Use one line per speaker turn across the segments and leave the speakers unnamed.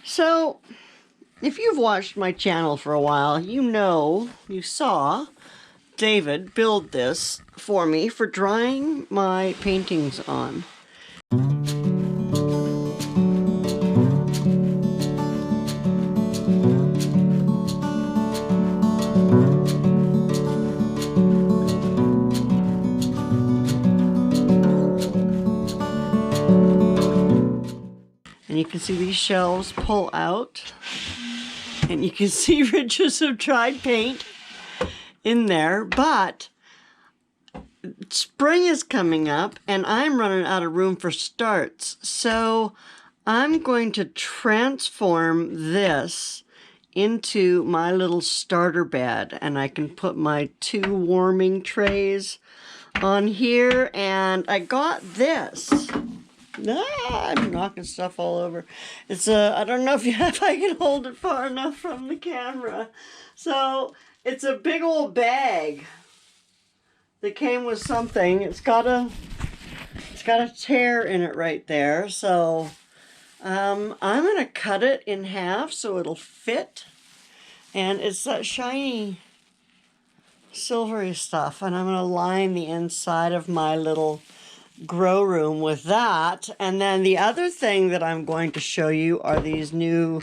So, if you've watched my channel for a while, you saw David build this for me for drying my paintings on. And you can see these shelves pull out, and you can see ridges of dried paint in there, but spring is coming up and I'm running out of room for starts. So I'm going to transform this into my little starter bed, and I can put my 2 warming trays on here. And I got this. I'm knocking stuff all over. It's I don't know if I can hold it far enough from the camera. So it's a big old bag that came with something. It's got a tear in it right there. So I'm gonna cut it in half so it'll fit. And it's that shiny silvery stuff. And I'm gonna line the inside of my little grow room with that. And then the other thing that I'm going to show you are these new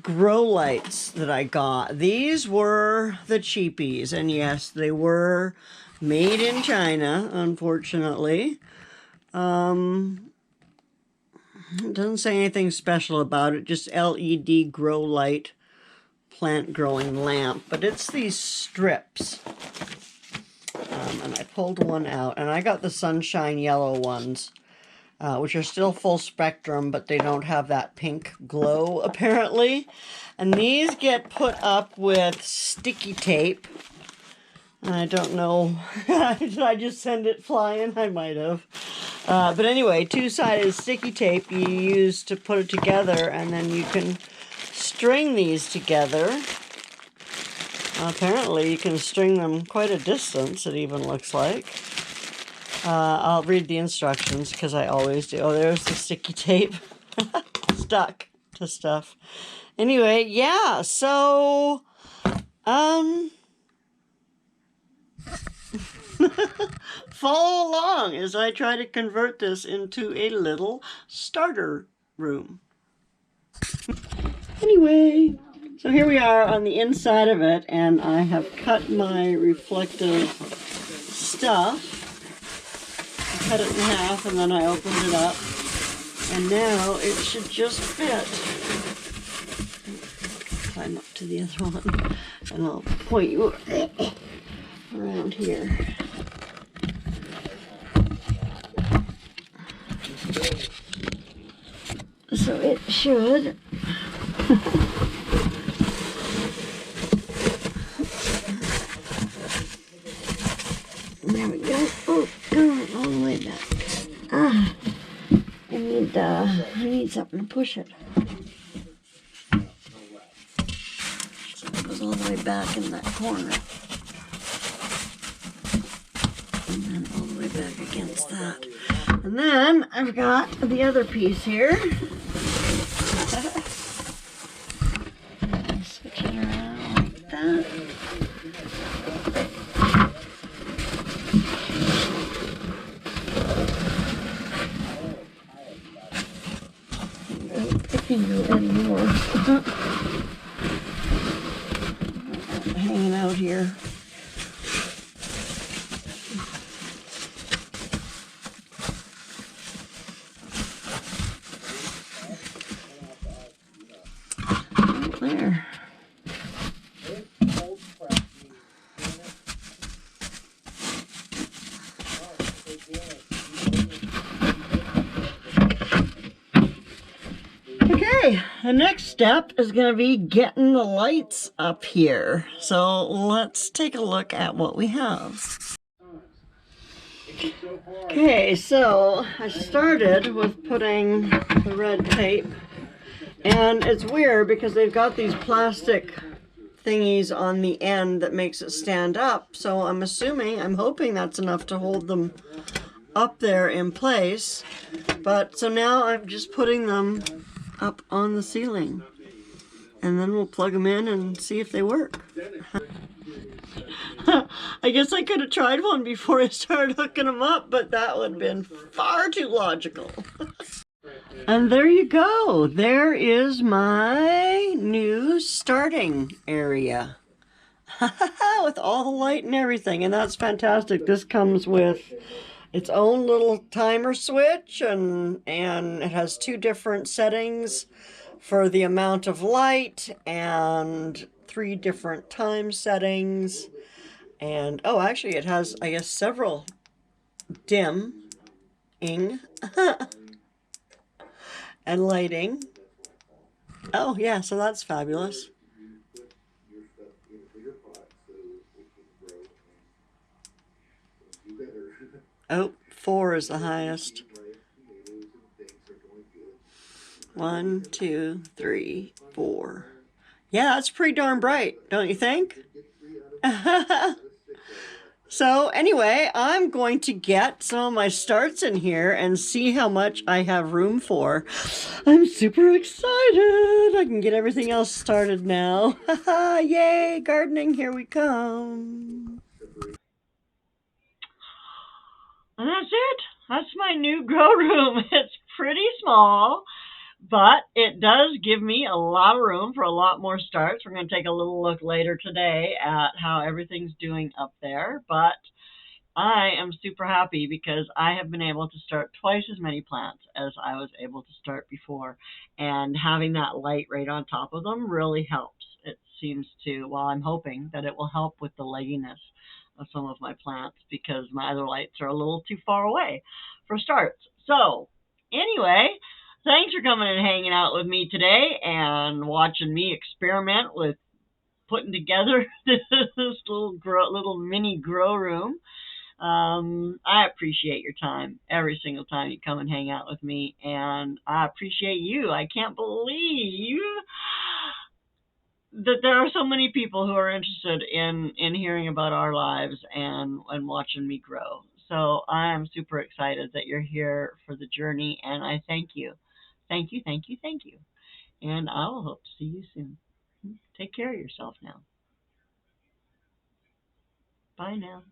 grow lights that I got. These were the cheapies, and yes, they were made in China, unfortunately. It doesn't say anything special about it, just LED grow light plant growing lamp, but it's these strips. And I pulled one out, and I got the sunshine yellow ones, which are still full spectrum, but they don't have that pink glow apparently. And these get put up with sticky tape. I don't know, did I just send it flying? I might have. But anyway, 2-sided sticky tape you use to put it together, and then you can string these together. Apparently you can string them quite a distance, it even looks like. I'll read the instructions because I always do. Oh, there's the sticky tape stuck to stuff. Anyway, yeah, so follow along as I try to convert this into a little starter room. Anyway, so here we are on the inside of it, and I have cut my reflective stuff. I cut it in half, and then I opened it up, and now it should just fit. Climb up to the other one, and I'll point you around here. So it should. There we go. Oh, going all the way back. I need something to push it. So it goes all the way back in that corner. And then all the way back against that. And then I've got the other piece here. Switch it around like that. I can go in more. Hanging out here. There. Okay, the next step is going to be getting the lights up here. So let's take a look at what we have. Okay, so I started with putting the red tape, and it's weird because they've got these plastic thingies on the end that makes it stand up. So I'm hoping that's enough to hold them up there in place. But so now I'm just putting them up on the ceiling. And then we'll plug them in and see if they work. I guess I could have tried one before I started hooking them up, but that would have been far too logical. And there you go. There is my new starting area. With all the light and everything, and that's fantastic. This comes with its own little timer switch, and it has 2 different settings for the amount of light and 3 different time settings. And oh, actually it has, I guess, several dimming and lighting. Oh yeah, so that's fabulous. Oh, 4 is the highest. 1, 2, 3, 4. Yeah, that's pretty darn bright, don't you think? So anyway, I'm going to get some of my starts in here and see how much I have room for. I'm super excited. I can get everything else started now. Yay, gardening, here we come. And that's it. That's my new grow room. It's pretty small, but it does give me a lot of room for a lot more starts. We're going to take a little look later today at how everything's doing up there, but I am super happy because I have been able to start twice as many plants as I was able to start before, and having that light right on top of them really helps. It seems to, well, I'm hoping that it will help with the legginess of some of my plants because my other lights are a little too far away for starts. So anyway, thanks for coming and hanging out with me today and watching me experiment with putting together this little mini grow room. I appreciate your time every single time you come and hang out with me, and I appreciate you. I can't believe that there are so many people who are interested in hearing about our lives and watching me grow. So I am super excited that you're here for the journey, and I thank you. Thank you, thank you, thank you. And I will hope to see you soon. Take care of yourself now. Bye now.